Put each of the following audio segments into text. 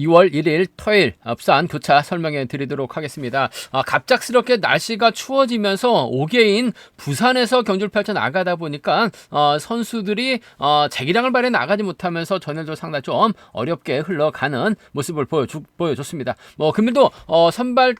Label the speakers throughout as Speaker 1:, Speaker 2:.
Speaker 1: 2월 1일 토요일 부산 교차 설명해 드리도록 하겠습니다. 갑작스럽게 날씨가 추워지면서 5개인 부산에서 경주를 펼쳐 나가다 보니까 선수들이 재기량을 발휘해 나가지 못하면서 전일도 상당히 좀 어렵게 흘러가는 모습을 보여줬습니다. 금일도 선발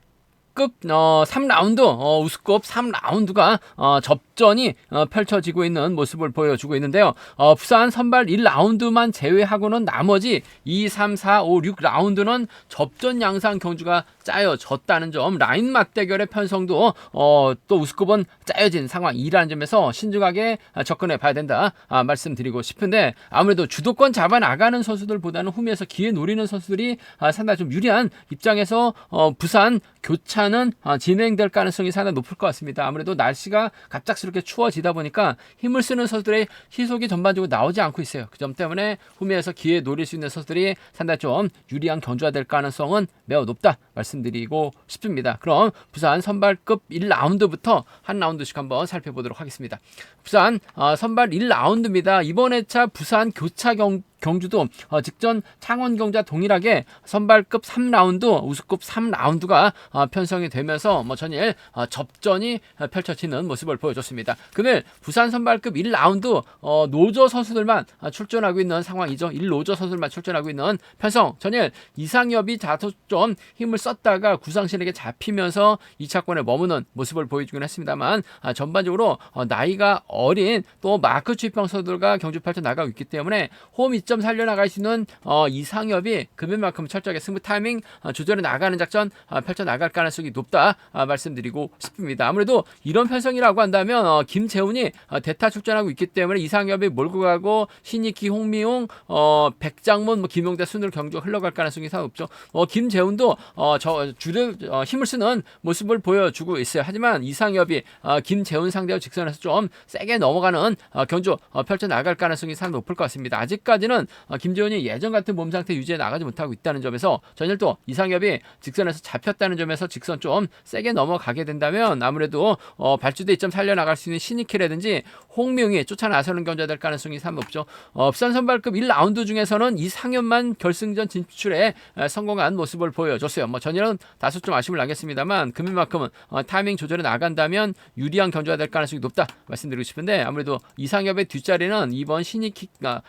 Speaker 1: 급 3라운드 우승급 3라운드가 접전이 펼쳐지고 있는 모습을 보여주고 있는데요. 부산 선발 1라운드만 제외하고는 나머지 2, 3, 4, 5, 6라운드는 접전 양상 경주가 짜여졌다는 점, 라인 맞대결의 편성도 또 우승급은 짜여진 상황이라는 점에서 신중하게 접근해 봐야 된다 말씀드리고 싶은데, 아무래도 주도권 잡아 나가는 선수들보다는 후미에서 기회 노리는 선수들이 상당히 좀 유리한 입장에서 부산 교차는 진행될 가능성이 상당히 높을 것 같습니다. 아무래도 날씨가 갑작스럽게 추워지다 보니까 힘을 쓰는 선수들의 희속이 전반적으로 나오지 않고 있어요. 그 점 때문에 후미에서 기회 노릴 수 있는 선수들이 상당히 좀 유리한 경주가 될 가능성은 매우 높다 말씀드리고 싶습니다. 그럼 부산 선발급 1라운드부터 한 라운드씩 한번 살펴보도록 하겠습니다. 부산 선발 1라운드입니다. 이번 회차 부산 교차 경주도 직전 창원 경주와 동일하게 선발급 3라운드, 우승급 3라운드가 편성이 되면서 전일 접전이 펼쳐지는 모습을 보여줬습니다. 금일 부산 선발급 1라운드 노조 선수들만 출전하고 있는 상황이죠. 1노조 선수들만 출전하고 있는 편성. 전일 이상엽이 다소 좀 힘을 썼다가 구상신에게 잡히면서 2차권에 머무는 모습을 보여주긴 했습니다만, 전반적으로 나이가 어린 또 마크 취평 선수들과 경주 펼쳐 나가고 있기 때문에 홈 점 살려나갈 수 있는 이상엽이 금일만큼 철저하게 승부 타이밍 조절해 나가는 작전 펼쳐 나갈 가능성이 높다 말씀드리고 싶습니다. 아무래도 이런 편성이라고 한다면 김재훈이 대타 출전하고 있기 때문에 이상엽이 몰고 가고 신익희, 홍미용, 백장문, 김용대 순으로 경주가 흘러갈 가능성이 상당히 높죠. 김재훈도 주를 힘을 쓰는 모습을 보여주고 있어요. 하지만 이상엽이 김재훈 상대로 직선에서 좀 세게 넘어가는 경주 펼쳐 나갈 가능성이 상당히 높을 것 같습니다. 아직까지는 김재훈이 예전 같은 몸 상태 유지해 나가지 못하고 있다는 점에서 전일 또 이상엽이 직선에서 잡혔다는 점에서 직선 좀 세게 넘어가게 된다면 아무래도 발주대 2점 살려나갈 수 있는 신익희라든지 홍명이 쫓아 나서는 경주가 될 가능성이 상당히 높죠. 부산 선발급 1라운드 중에서는 이상엽만 결승전 진출에 성공한 모습을 보여줬어요. 전일은 다소 좀 아쉬움을 나겠습니다만 금일만큼은 타이밍 조절해 나간다면 유리한 경주가 될 가능성이 높다 말씀드리고 싶은데, 아무래도 이상엽의 뒷자리는 이번 신익희가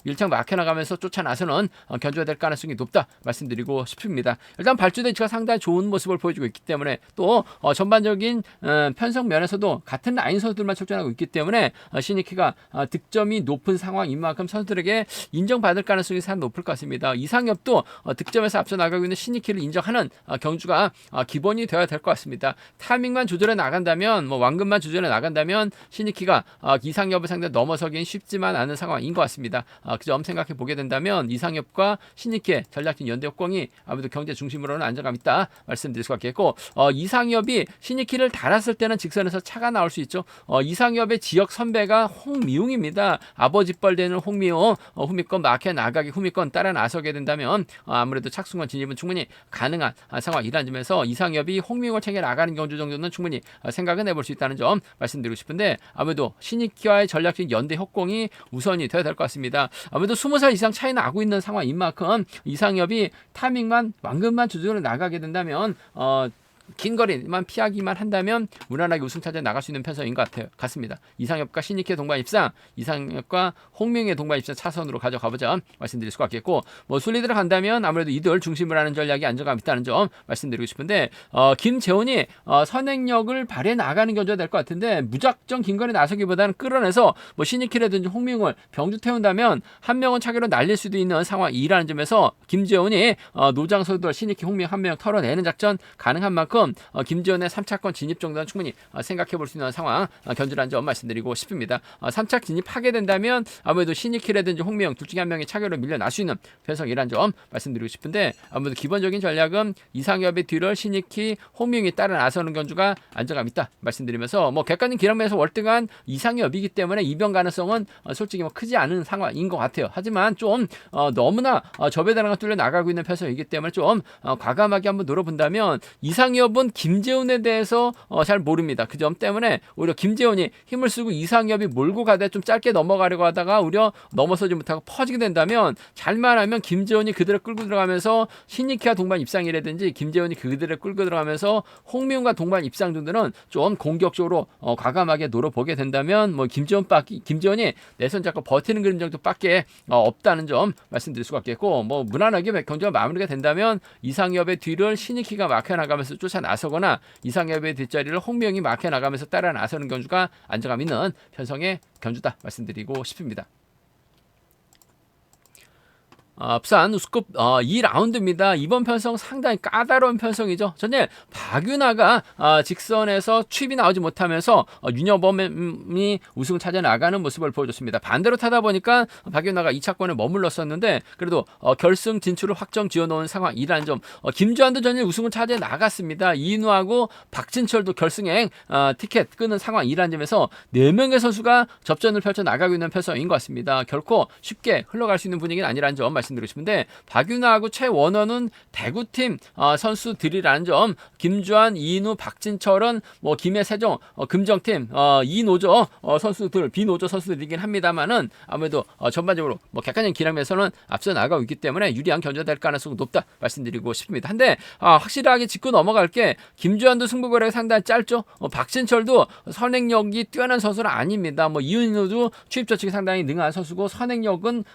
Speaker 1: 1창 막혀나가면서 쫓아 나서는 견주가 될 가능성이 높다 말씀드리고 싶습니다. 일단 발주대 위치가 상당히 좋은 모습을 보여주고 있기 때문에 또 전반적인 편성 면에서도 같은 라인 선수들만 출전하고 있기 때문에 신익희가 득점이 높은 상황인 만큼 선수들에게 인정받을 가능성이 상당히 높을 것 같습니다. 이상엽도 득점에서 앞서 나가고 있는 신익희를 인정하는 경주가 기본이 되어야 될 것 같습니다. 타이밍만 조절해 나간다면, 완급만 조절해 나간다면 신익희가 이상엽을 상대 넘어서긴 쉽지만 않은 상황인 것 같습니다. 그 점 생각해 보게 된다면 이상엽과 신익희의 전략적 연대 효과이 아무래도 경제 중심으로는 안정감 있다 말씀드릴 수가 있겠고, 이상엽이 신익희를 달았을 때는 직선에서 차가 나올 수 있죠. 이상엽의 지역 선배가 홍미웅입니다. 아버지 뻘 되는 홍미웅, 후미권 막혀 나가게 후미권 따라 나서게 된다면 아무래도 착승권 진입은 충분히 가능한 상황이라는 점에서 이상엽이 홍미웅을 챙겨 나가는 경주 정도는 충분히 생각은 해볼 수 있다는 점 말씀드리고 싶은데, 아무래도 신익희와의 전략적 연대 효과이 우선이 되어야 될 것 같습니다. 아무래도 20살 이상 차이 나고 있는 상황인 만큼 이상엽이 타이밍만 완급만 조절해 나가게 된다면 긴 거리만 피하기만 한다면 무난하게 우승 차지해 나갈 수 있는 편성인 것 같습니다. 이상엽과 신익희의 동반 입상, 이상엽과 홍명의 동반 입상 차선으로 가져가보자 말씀드릴 수가 있겠고, 순리대로 간다면 아무래도 이들 중심으로 하는 전략이 안정감 있다는 점 말씀드리고 싶은데, 김재훈이 선행력을 발휘해 나가는 경주가 될 것 같은데, 무작정 긴 거리 나서기보다는 끌어내서 신익희라든지 홍명을 병주 태운다면 한 명은 차기로 날릴 수도 있는 상황이라는 점에서 김재훈이 노장 선수들 신익희, 홍명 한 명 털어내는 작전 가능한 만큼 김재훈의 3차권 진입 정도는 충분히 생각해 볼 수 있는 상황 견주라는 점 말씀드리고 싶습니다. 3차 진입하게 된다면 아무래도 신익희라든지 홍명 둘 중에 한 명이 차결로 밀려날 수 있는 편성이라는 점 말씀드리고 싶은데, 아무래도 기본적인 전략은 이상엽의 뒤를 신익희, 홍명이 따라 나서는 견주가 안정감 있다 말씀드리면서, 객관적인 기량면에서 월등한 이상엽이기 때문에 이변 가능성은 솔직히 크지 않은 상황인 것 같아요. 하지만 좀 너무나 저배다랑을 뚫려 나가고 있는 편성이기 때문에 좀 과감하게 한번 노려본다면 이상엽 이상엽은 김재훈에 대해서 잘 모릅니다. 그 점 때문에 오히려 김재훈이 힘을 쓰고 이상엽이 몰고 가다 좀 짧게 넘어가려고 하다가 오히려 넘어서지 못하고 퍼지게 된다면 잘만 하면 김재훈이 그대로 끌고 들어가면서 신익희와 동반 입상이라든지 김재훈이 그대로 끌고 들어가면서 홍미훈과 동반 입상 정도는 좀 공격적으로 과감하게 노려보게 된다면 뭐 김재훈이 내선 잡고 버티는 그림 정도밖에 없다는 점 말씀드릴 수가 있겠고, 뭐 무난하게 경기가 마무리가 된다면 이상엽의 뒤를 신익희가 막혀 나가면서 쫓아 나서거나 이상엽의 뒷자리를 홍명이 막혀 나가면서 따라 나서는 경주가 안정감 있는 편성의 경주다 말씀드리고 싶습니다. 부산 우스컵 2라운드입니다. 이번 편성 상당히 까다로운 편성이죠. 전일 박윤아가 직선에서 추입이 나오지 못하면서 윤여범이 우승을 찾아 나가는 모습을 보여줬습니다. 반대로 타다 보니까 박윤아가 2차권에 머물렀었는데 그래도 결승 진출을 확정 지어놓은 상황이라는 점. 김주환도 전일 우승을 찾아 나갔습니다. 이인우하고 박진철도 결승행 티켓 끄는 상황이라는 점에서 4명의 선수가 접전을 펼쳐 나가고 있는 편성인 것 같습니다. 결코 쉽게 흘러갈 수 있는 분위기는 아니라는 점 말씀드리고 싶은데, 박윤아하고 최원호는 대구팀 선수들이라는 점, 김주환, 이인우, 박진철은 뭐 김해세종 금정팀 이노조 선수들, 비노조 선수들이긴 합니다만은 아무래도 전반적으로 뭐 객관적인 기량에서는 앞서 나가고 있기 때문에 유리한 견제가 될 가능성이 높다 말씀드리고 싶습니다. 한데 확실하게 짚고 넘어갈 게, 김주환도 승부거래가 상당히 짧죠. 박진철도 선행력이 뛰어난 선수는 아닙니다. 뭐 이인우도 추입 저측이 상당히 능한 선수고 선행력은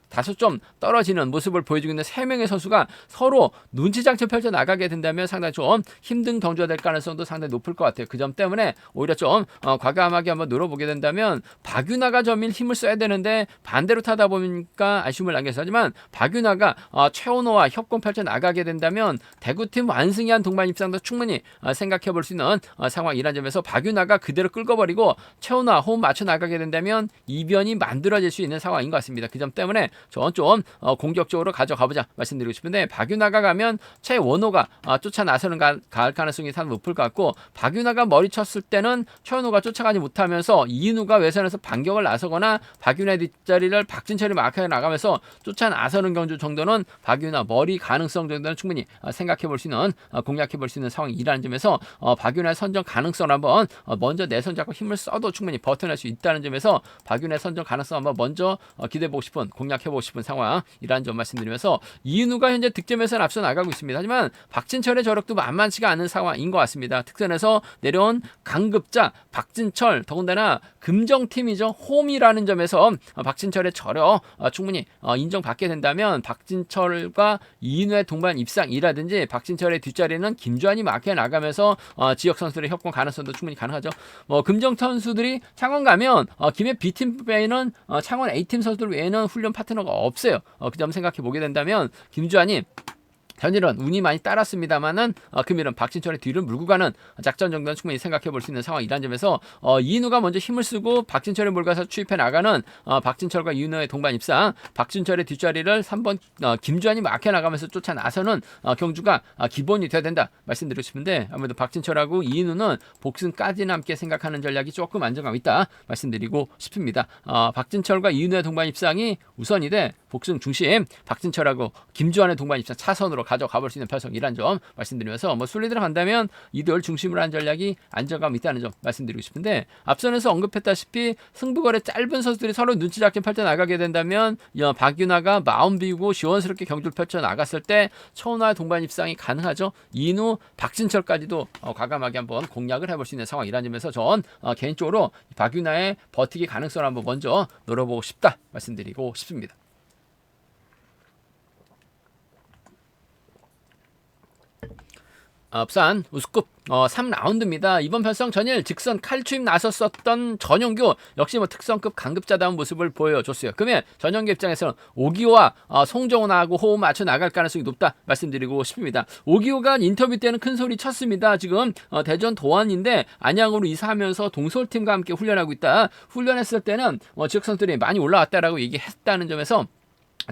Speaker 1: 다소 좀 떨어지는 모습을 보여주고 있는 3명의 선수가 서로 눈치 작전 펼쳐 나가게 된다면 상당히 좀 힘든 경주가 될 가능성도 상당히 높을 것 같아요. 그 점 때문에 오히려 좀 과감하게 한번 노려보게 된다면, 박윤아가 점일 힘을 써야 되는데 반대로 타다 보니까 아쉬움을 남겼어. 하지만 박윤아가 최원호와 협공 펼쳐 나가게 된다면 대구팀 완승이한 동반 입상도 충분히 생각해 볼 수 있는 상황이라는 점에서 박윤아가 그대로 끌어버리고 최원호와 호흡 맞춰 나가게 된다면 이변이 만들어질 수 있는 상황인 것 같습니다. 그 점 때문에 저는 좀 공격적으로 가져가보자 말씀드리고 싶은데, 박윤아가 가면 최원호가 쫓아 나서는 갈 가능성이 상당히 높을 것 같고, 박윤아가 머리 쳤을 때는 최원호가 쫓아가지 못하면서 이인우가 외선에서 반격을 나서거나 박윤아의 뒷자리를 박진철이 마크해 나가면서 쫓아 나서는 경주 정도는 박윤아 머리 가능성 정도는 충분히 생각해 볼 수 있는, 공략해 볼 수 있는 상황이라는 점에서 박윤아의 선정 가능성을 한번 먼저 내선 잡고 힘을 써도 충분히 버텨낼 수 있다는 점에서 박윤아의 선정 가능성 한번 먼저 기대해보고 싶은, 공략해보고 싶은 상황이라는 점 말씀드리면서, 이인우가 현재 득점에서는 앞서 나가고 있습니다. 하지만 박진철의 저력도 만만치가 않은 상황인 것 같습니다. 특선에서 내려온 강급자 박진철, 더군다나 금정팀이죠. 홈이라는 점에서 박진철의 저력 충분히 인정받게 된다면 박진철과 이인우의 동반 입상이라든지 박진철의 뒷자리는 김주환이 막혀 나가면서 지역 선수들의 협공 가능성도 충분히 가능하죠. 금정 선수들이 창원 가면 김해 B팀 외에는 창원 A팀 선수들 외에는 훈련 파트너가 없어요. 그 점 생각해 보게 된다면 김주환이 현일은 운이 많이 따랐습니다만은 금일은 박진철의 뒤를 물고 가는 작전 정도는 충분히 생각해 볼 수 있는 상황이라는 점에서 이인우가 먼저 힘을 쓰고 박진철을 몰가서 추입해 나가는 박진철과 이인우의 동반 입상, 박진철의 뒷자리를 3번 김주환이 막혀 나가면서 쫓아 나서는 경주가 기본이 돼야 된다 말씀드리고 싶은데, 아무래도 박진철하고 이인우는 복승까지는 함께 생각하는 전략이 조금 안정감 있다 말씀드리고 싶습니다. 박진철과 이인우의 동반 입상이 우선이 돼 복승 중심, 박진철하고 김주환의 동반 입상 차선으로 가져가 볼 수 있는 편성이란 점 말씀드리면서, 순리대로 간다면 이들 중심으로 한 전략이 안정감 있다는 점 말씀드리고 싶은데, 앞선에서 언급했다시피 승부거래 짧은 선수들이 서로 눈치 작게 펼쳐 나가게 된다면 박윤아가 마음 비우고 시원스럽게 경주를 펼쳐 나갔을 때 최원호의 동반 입상이 가능하죠. 이인우, 박진철까지도 과감하게 한번 공략을 해볼 수 있는 상황이라는 점에서 전 개인적으로 박윤아의 버티기 가능성을 한번 먼저 노려보고 싶다 말씀드리고 싶습니다. 부산 우스컵 3라운드입니다. 이번 편성 전일 직선 칼추임 나섰었던 전용규 역시 특성급 강급자다운 모습을 보여줬어요. 그러면 전용규 입장에서는 오기호와 송정훈하고 호흡 맞춰 나갈 가능성이 높다 말씀드리고 싶습니다. 오기호가 인터뷰 때는 큰 소리 쳤습니다. 지금 대전 도안인데 안양으로 이사하면서 동솔팀과 함께 훈련하고 있다. 훈련했을 때는 지역 선수들이 많이 올라왔다라고 얘기했다는 점에서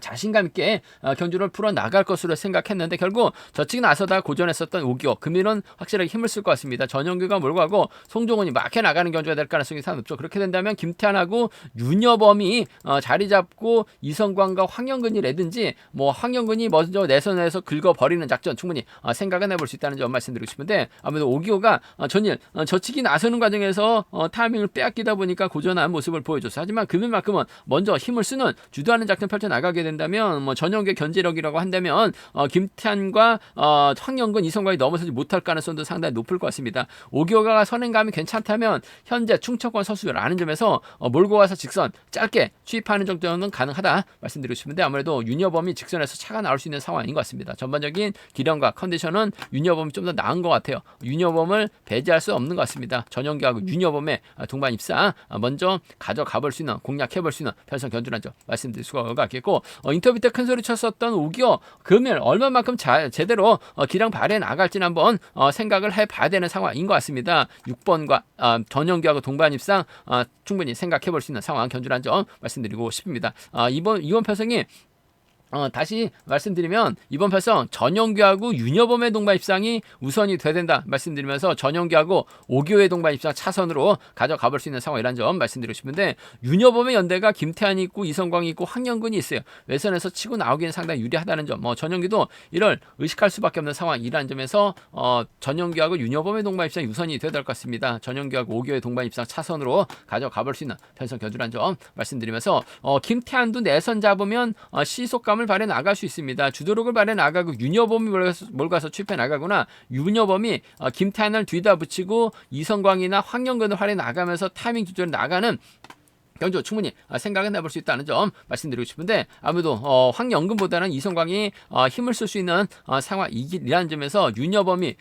Speaker 1: 자신감 있게 경주를 풀어 나갈 것으로 생각했는데 결국 저측 나서다 고전했었던 오기호 금일은 확실하게 힘을 쓸 것 같습니다. 전영규가 몰고 가고 송종훈이 막혀 나가는 경주가 될 가능성이 상당히 높죠. 그렇게 된다면 김태환하고 윤여범이 자리 잡고 이성광과 황영근이 내든지 뭐 황영근이 먼저 내선에서 긁어버리는 작전 충분히 생각은 해볼 수 있다는 점 말씀드리고 싶은데 아무래도 오기호가 전일 저측이 나서는 과정에서 타이밍을 빼앗기다 보니까 고전한 모습을 보여줬어요. 하지만 금일만큼은 먼저 힘을 쓰는 주도하는 작전 펼쳐 나가게 된다면 뭐 전형의 견제력이라고 한다면 김태환과 황영근 이성광이 넘어서지 못할 가능성도 상당히 높을 것 같습니다. 오기호가 선행감이 괜찮다면 현재 충청권 선수라는 점에서 몰고 와서 직선 짧게 취입하는 정도는 가능하다 말씀드리고 싶은데 아무래도 윤여범이 직선에서 차가 나올 수 있는 상황인 것 같습니다. 전반적인 기량과 컨디션은 윤여범이 좀 더 나은 것 같아요. 윤여범을 배제할 수 없는 것 같습니다. 전형기하고 윤여범의 동반 입상 먼저 가져가 볼 수 있는 공략해 볼 수 있는 편성 견주란 점 말씀드릴 수가 있겠고 인터뷰 때 큰 소리 쳤었던 오기호 금일 얼마만큼 제대로 기량 발휘해 나갈지는 한번 생각을 해봐야 되는 상황인 것 같습니다. 6번과 전영규하고 동반 입상 충분히 생각해 볼 수 있는 상황 견주란 점 말씀드리고 싶습니다. 이번 편성이 다시 말씀드리면 이번 편성 전영규하고 윤여범의 동반 입상이 우선이 돼야 된다 말씀드리면서 전영규하고 오기호의 동반 입상 차선으로 가져가 볼 수 있는 상황이라는 점 말씀드리고 싶은데 윤여범의 연대가 김태환이 있고 이성광이 있고 황영근이 있어요. 외선에서 치고 나오기는 상당히 유리하다는 점 전영규도 이를 의식할 수밖에 없는 상황이라는 점에서 전영규하고 윤여범의 동반 입상이 우선이 돼야 될 것 같습니다. 전영규하고 오기호의 동반 입상 차선으로 가져가 볼 수 있는 편성 견주라는 점 말씀드리면서 김태환도 내선 잡으면 시속감 을 발해 나갈 수 있습니다. 주도력을 발해 나가고 윤여범이 몰가서 취입해 나가거나 윤여범이 김태환을 뒤다 붙이고 이성광이나 황영근을 활해 나가면서 타이밍 조절해 나가는 경주 충분히 생각은 해볼 수 있다는 점 말씀드리고 싶은데 아무래도 황영근보다는 이성광이 힘을 쓸 수 있는 상황이라는 점에서 윤여범이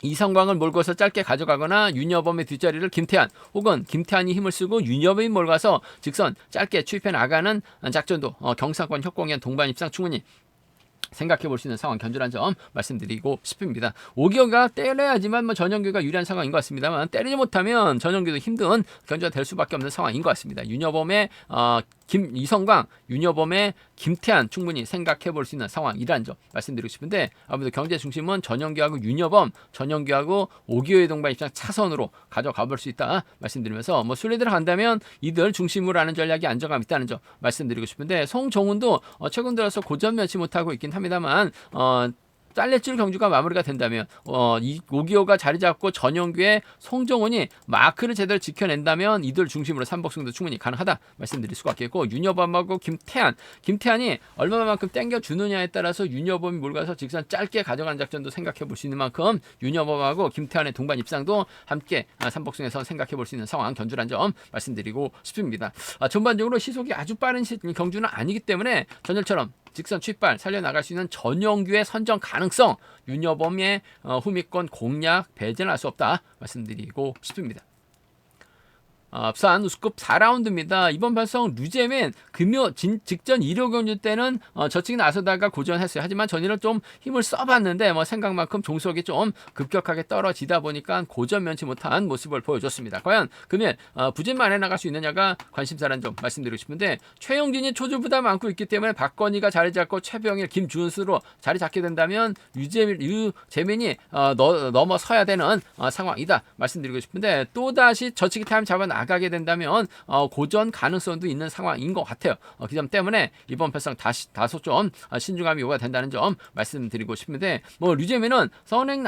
Speaker 1: 이성광을 몰고서 짧게 가져가거나 윤여범의 뒷자리를 김태환 혹은 김태환이 힘을 쓰고 윤여범이 몰가서 직선 짧게 추입해 나가는 작전도 경상권 협공연 동반 입상 충분히 생각해 볼 수 있는 상황 견주란 점 말씀드리고 싶습니다. 오기호가 때려야지만 전영규가 유리한 상황인 것 같습니다만 때리지 못하면 전영규도 힘든 견주가 될 수밖에 없는 상황인 것 같습니다. 윤여범의 이성광, 윤여범의 김태환 충분히 생각해 볼 수 있는 상황이라는 점 말씀드리고 싶은데 아무래도 경제 중심은 전영규하고 윤여범, 전영규하고 오기호의 동반 입장 차선으로 가져가 볼 수 있다 말씀드리면서 순리대로 간다면 이들 중심으로 하는 전략이 안정감 있다는 점 말씀드리고 싶은데 송종훈도 최근 들어서 고전 면치 못하고 있긴 합니다만 딸레줄 경주가 마무리가 된다면 이 오기호가 자리 잡고 전영규의 송정훈이 마크를 제대로 지켜낸다면 이들 중심으로 삼복승도 충분히 가능하다 말씀드릴 수가 있겠고 윤여범하고 김태환이 얼마만큼 땡겨주느냐에 따라서 윤여범이 몰가서 직선 짧게 가져가는 작전도 생각해 볼 수 있는 만큼 윤여범하고 김태환의 동반 입상도 함께 삼복승에서 생각해 볼 수 있는 상황 견주란 점 말씀드리고 싶습니다. 전반적으로 시속이 아주 빠른 경주는 아니기 때문에 전일처럼 직선 취발 살려나갈 수 있는 전영규의 선정 가능성 윤여범의 후미권 공략 배제는 할 수 없다 말씀드리고 싶습니다. 부산 우스컵 4라운드입니다. 이번 발성 류재민 금요 직전 1호 경주 때는 저측 나서다가 고전했어요. 하지만 전일은 좀 힘을 써봤는데 생각만큼 종속이 좀 급격하게 떨어지다 보니까 고전 면치 못한 모습을 보여줬습니다. 과연 금일 부진만해 나갈 수 있느냐가 관심사라는 점 말씀드리고 싶은데 최용진이 초주부담 안고 있기 때문에 박건희가 자리 잡고 최병일, 김준수로 자리 잡게 된다면 류재민이 넘어서야 되는 상황이다 말씀드리고 싶은데 또다시 저측이 타임 잡아 나가게 된다면 고전 가능성도 있는 상황인 것 같아요. 그 점 때문에 이번 편성 다소 좀 신중함이 요구가 된다는 점 말씀드리고 싶은데 류재민은 선행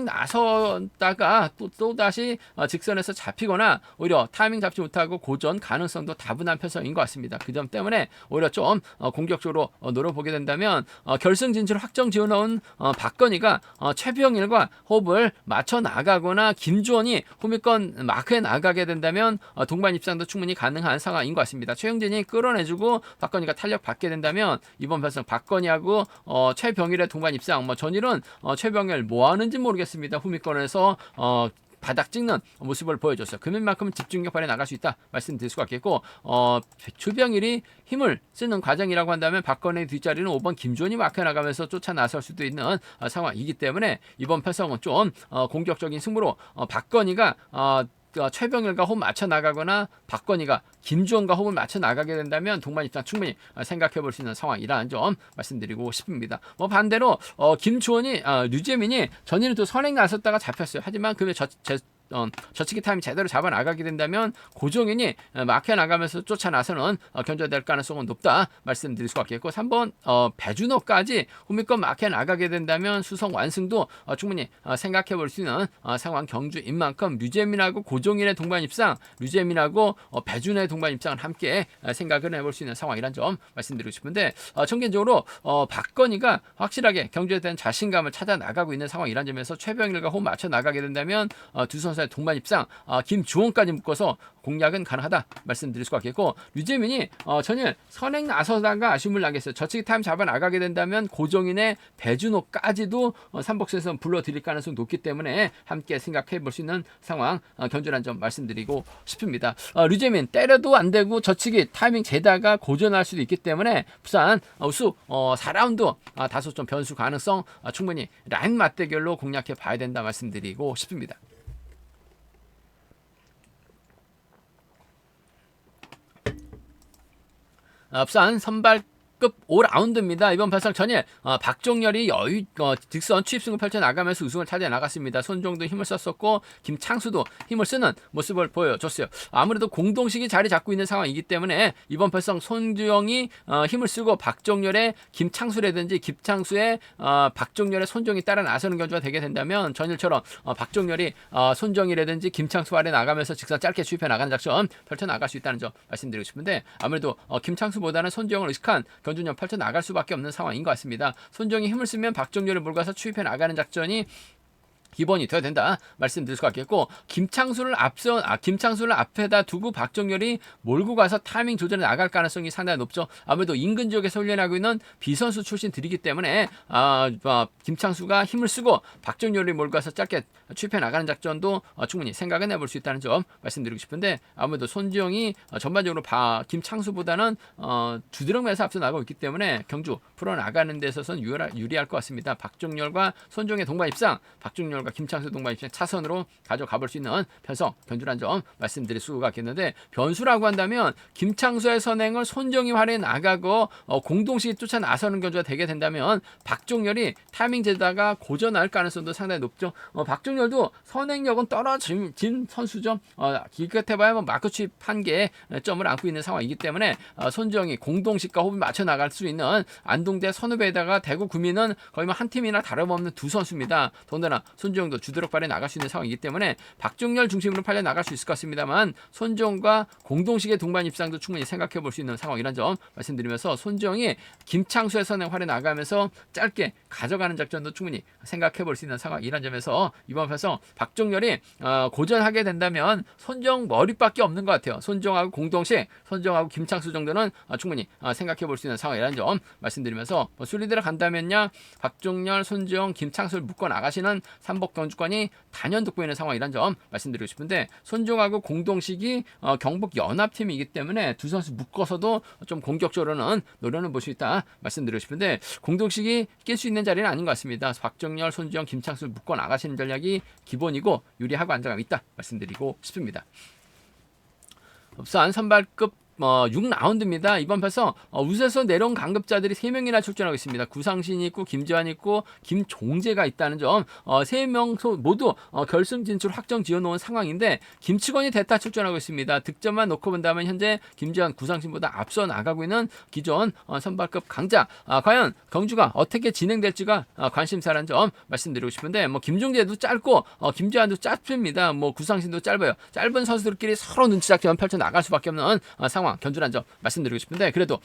Speaker 1: 나서다가 또 다시 직선에서 잡히거나 오히려 타이밍 잡지 못하고 고전 가능성도 다분한 편성인 것 같습니다. 그 점 때문에 오히려 좀 공격적으로 노려보게 된다면 결승 진출 확정 지어놓은 박건희가 최병일과 호흡을 맞춰 나가거나 김주원이 후미권 마크에 나가게 된다면 동반 입상도 충분히 가능한 상황인 것 같습니다. 최용진이 끌어내주고 박건희가 탄력 받게 된다면 이번 편성 박건희하고 최병일의 동반 입상 전일은 최병일 뭐 하는지 모르겠습니다. 후미권에서 바닥 찍는 모습을 보여줬어요. 금일만큼은 집중력 발휘 나갈 수 있다 말씀드릴 수가 있겠고 최병일이 힘을 쓰는 과정이라고 한다면 박건희의 뒷자리는 5번 김주원이 막혀 나가면서 쫓아 나설 수도 있는 상황이기 때문에 이번 편성은 좀 공격적인 승부로 박건희가 최병일과 호흡 맞춰 나가거나 박건희가 김주원과 호흡을 맞춰 나가게 된다면 동반 입장 충분히 생각해 볼 수 있는 상황이라는 점 말씀드리고 싶습니다. 뭐 반대로 김주원이 류재민이 전일은 또 선행 나섰다가 잡혔어요. 하지만 그게 저치기 타임 제대로 잡아 나가게 된다면 고종인이 막혀 나가면서 쫓아 나서는 견제될 가능성은 높다 말씀드릴 수 있겠고, 3번 배준호까지 호미권 막혀 나가게 된다면 수성 완승도 충분히 생각해 볼 수 있는 상황 경주인 만큼 류재민하고 고종인의 동반 입상, 류재민하고 배준호의 동반 입상을 함께 생각을 해볼 수 있는 상황이란 점 말씀드리고 싶은데, 전개적으로 박건희가 확실하게 경주에 대한 자신감을 찾아 나가고 있는 상황이란 점에서 최병일과 호흡 맞춰 나가게 된다면 두 선수의 동반 입상, 김주원까지 묶어서 공략은 가능하다 말씀드릴 수가 있겠고, 류재민이 전일 선행 나서다가 아쉬움을 나겠어요. 저치기 타임 잡아 나가게 된다면 고종인의 배준호까지도 삼복수에서 불러들일 가능성이 높기 때문에 함께 생각해 볼 수 있는 상황 견주란 점 말씀드리고 싶습니다. 류재민 때려도 안 되고 저치기 타이밍 재다가 고전할 수도 있기 때문에 부산 우수 4라운드 다소 좀 변수 가능성 충분히 라인 맞대결로 공략해 봐야 된다 말씀드리고 싶습니다. 부산 선발급 5라운드입니다. 이번 발상 전일 박종열이 득선 추입승을 펼쳐나가면서 우승을 차지해 나갔습니다. 손종도 힘을 썼었고 김창수도 힘을 쓰는 모습을 보여줬어요. 아무래도 공동식이 자리 잡고 있는 상황이기 때문에 이번 발상 손주영이 힘을 쓰고 박종열의 김창수라든지 김창수의 박종열의 손종이 따라 나서는 경주가 되게 된다면 전일처럼 박종열이 손종이라든지 김창수 아래 나가면서 직선 짧게 추입해 나가는 작전 펼쳐나갈 수 있다는 점 말씀드리고 싶은데, 아무래도 김창수보다는 손주영을 의식한 견주년 펼쳐 나갈 수밖에 없는 상황인 것 같습니다. 손정이 힘을 쓰면 박정열을 몰가서 추입해 나가는 작전이 기본이 되어야 된다 말씀드릴 수가 있겠고, 김창수를 앞에다 두고 박정열이 몰고 가서 타이밍 조절해 나갈 가능성이 상당히 높죠. 아무래도 인근 지역에서 훈련하고 있는 비선수 출신들이기 때문에 김창수가 힘을 쓰고 박정열이 몰고 가서 짧게 추입해 나가는 작전도 충분히 생각은 해볼 수 있다는 점 말씀드리고 싶은데, 아무래도 손지영이 전반적으로 김창수보다는 두드러면서 앞서 나가고 있기 때문에 경주 풀어나가는 데 있어서는 유리할 것 같습니다. 박정열과 손지영의 동반 입상, 박정열 김창수 동반 입장 차선으로 가져가 볼 수 있는 편성 견주란 점 말씀드릴 수가 있겠는데, 변수라고 한다면 김창수의 선행을 손정이 활에 나가고 공동식이 쫓아 나서는 견주가 되게 된다면 박종열이 타이밍 재다가 고전할 가능성도 상당히 높죠. 박종열도 선행력은 떨어진 선수죠. 기껏해봐야 마크 추입 한 개의 점을 안고 있는 상황이기 때문에 손정이 공동식과 호흡을 맞춰 나갈 수 있는 안동대 선후배에다가 대구 구민은 거의 한 팀이나 다름없는 두 선수입니다. 더군다나 손정도 주드럭발에 나갈 수 있는 상황이기 때문에 박종열 중심으로 팔려 나갈 수 있을 것 같습니다만, 손정과 공동식의 동반 입상도 충분히 생각해 볼 수 있는 상황이란 점 말씀드리면서, 손정이 김창수의 선행 활에 나가면서 짧게 가져가는 작전도 충분히 생각해 볼 수 있는 상황이란 점에서 이번 편성 박종열이 고전하게 된다면 손정 머리밖에 없는 것 같아요. 손정하고 공동식, 손정하고 김창수 정도는 충분히 생각해 볼 수 있는 상황이라는 점 말씀드리면서, 순리대로 간다면요 박종열, 손정, 김창수를 묶어 나가시는 삼복 경주권이 단연 돋보이는 상황이란 점 말씀드리고 싶은데, 손종하고 공동식이 경북 연합팀이기 때문에 두 선수 묶어서도 좀 공격적으로는 노려는 볼 수 있다 말씀드리고 싶은데, 공동식이 낄 수 있는 자리는 아닌 것 같습니다. 박정열, 손주영, 김창수를 묶어 나가시는 전략이 기본이고 유리하고 안정감이 있다 말씀드리고 싶습니다. 부산 선발급 6라운드입니다. 이번 편성 우수에서 내려온 강급자들이 3명이나 출전하고 있습니다. 구상신이 있고 김재환이 있고 김종재가 있다는 점, 3명 모두 결승 진출 확정 지어놓은 상황인데, 김치권이 대타 출전하고 있습니다. 득점만 놓고 본다면 현재 김재환, 구상신보다 앞서 나가고 있는 기존 선발급 강자, 과연 경주가 어떻게 진행될지가 관심사라는 점 말씀드리고 싶은데, 김종재도 짧고 김재환도 짧습니다. 구상신도 짧아요. 짧은 선수들끼리 서로 눈치 작전 펼쳐 나갈 수밖에 없는 상황 견주란 점 말씀드리고 싶은데, 그래도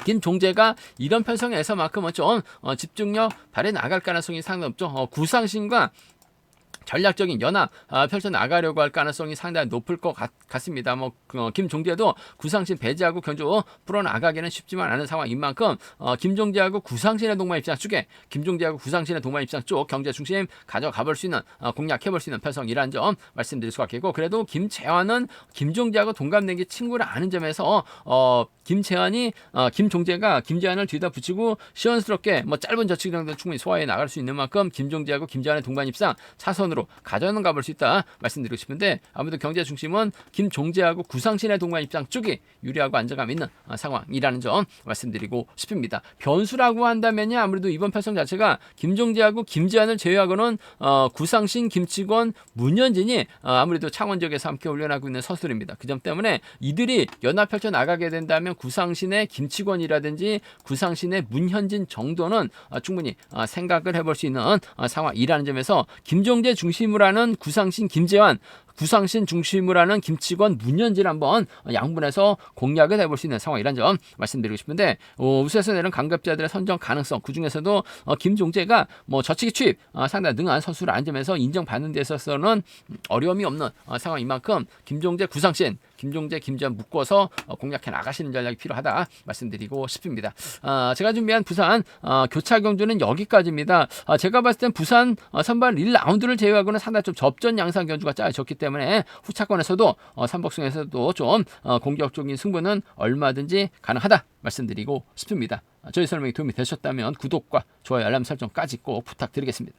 Speaker 1: 김종재가 이런 편성에서만큼은 좀 집중력 발휘 나갈 가능성이 상당히 높죠. 구상신과 전략적인 연합 펼쳐 나가려고 할 가능성이 상당히 높을 것 같습니다. 김종재도 구상신 배제하고 견주 풀어 나가기는 쉽지만 않은 상황인 만큼 김종재하고 구상신의 동반 입장 쪽에, 김종재하고 구상신의 동반 입장 쪽 경제 중심 가져가 볼 수 있는, 공략해 볼 수 있는 편성이라는 점 말씀드릴 수가 있겠고, 그래도 김재환은 김종재하고 동갑내기 친구라 아는 점에서 김종재가 김재환을 뒤다 붙이고 시원스럽게 짧은 저치기 정도 충분히 소화해 나갈 수 있는 만큼 김종재하고 김재환의 동반 입상 차선으로 선수로 가져가 볼 수 있다 말씀드리고 싶은데, 아무래도 경제 중심은 김종재하고 구상신의 동반 입장 쪽이 유리하고 안정감 있는 상황이라는 점 말씀드리고 싶습니다. 변수라고 한다면요, 아무래도 이번 편성 자체가 김종재하고 김재환을 제외하고는 구상신, 김치권, 문현진이 아무래도 창원 지역에서 함께 훈련하고 있는 선수들입니다. 그 점 때문에 이들이 연합 펼쳐 나가게 된다면 구상신의 김치권이라든지 구상신의 문현진 정도는 충분히 생각을 해볼 수 있는 상황이라는 점에서 김종재 중심으로 하는 구상신, 김재환, 구상신 중심으로 하는 김치권, 문현진 한번 양분해서 공략을 해볼 수 있는 상황이라는 점 말씀드리고 싶은데, 우수에서 내는 강급자들의 선정 가능성, 그 중에서도 김종재가 저치기 투입 상당히 능한 선수라는 점에서 인정받는 데 있어서는 어려움이 없는 상황인 만큼 김종재, 구상신, 김종재, 김재환 묶어서 공략해 나가시는 전략이 필요하다 말씀드리고 싶습니다. 제가 준비한 부산 교차 경주는 여기까지입니다. 제가 봤을 땐 부산 선발 1라운드를 제외하고는 상당히 좀 접전 양상 경주가 짜여졌기 때문에 후차권에서도 삼복승에서도 좀 공격적인 승부는 얼마든지 가능하다 말씀드리고 싶습니다. 저희 설명이 도움이 되셨다면 구독과 좋아요, 알람 설정까지 꼭 부탁드리겠습니다.